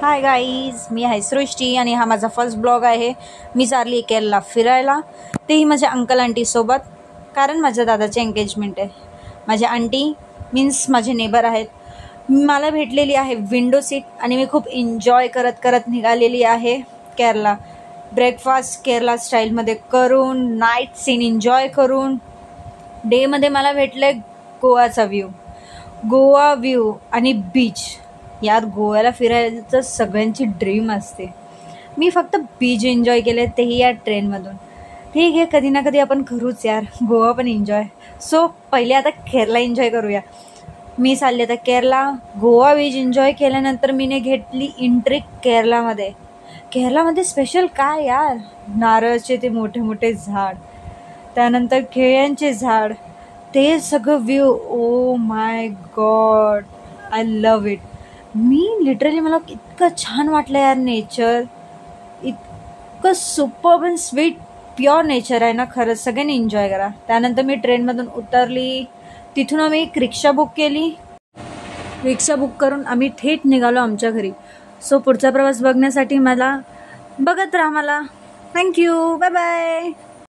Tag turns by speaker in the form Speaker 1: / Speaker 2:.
Speaker 1: Hi guys, मी आहे सृष्टी आणि हा माझा फर्स्ट ब्लॉग आहे. मी चालली केरळला फिरायला, तेही माझ्या अंकल आंटीसोबत, कारण माझ्या दादाची एंगेजमेंट आहे. माझ्या आंटी मीन्स माझे नेबर आहेत. मला भेटलेली आहे विंडो सीट आणि मी खूप एन्जॉय करत करत निघालेली आहे केरळला. ब्रेकफास्ट केरळा स्टाईलमध्ये करून, नाईट सीन एन्जॉय करून, डेमध्ये मला भेटलं आहे गोवाचा गोवा व्ह्यू आणि बीच. यार, गोव्याला फिरायचं सगळ्यांची ड्रीम असते. मी फक्त बीच एन्जॉय केले, तेही या ट्रेनमधून. ठीक आहे, कधी ना कधी आपण करूच यार गोवा पण एन्जॉय. सो पहिले आता केरला एन्जॉय करूया. मी चालले आता केरला. गोवा बीच एन्जॉय केल्यानंतर मीने घेतली एंट्री केरलामध्ये. केरलामध्ये स्पेशल काय यार, नारळाचे ते मोठे मोठे झाड, त्यानंतर केळ्यांचे झाड, ते सगळं view. Oh my God, I love it. Literally मला इतकं छान वाटलं यार. नेचर इतकं superb and sweet pure nature आहे ना, खरंच सगळ्यांनी एन्जॉय करा. त्यानंतर मी ट्रेनमधून उतरली. तिथून आम्ही एक रिक्षा बुक केली. रिक्षा बुक करून आम्ही थेट निघालो आमच्या घरी. सो पुढचा प्रवास बघण्यासाठी मला बघत राहा मला. Thank you, bye bye.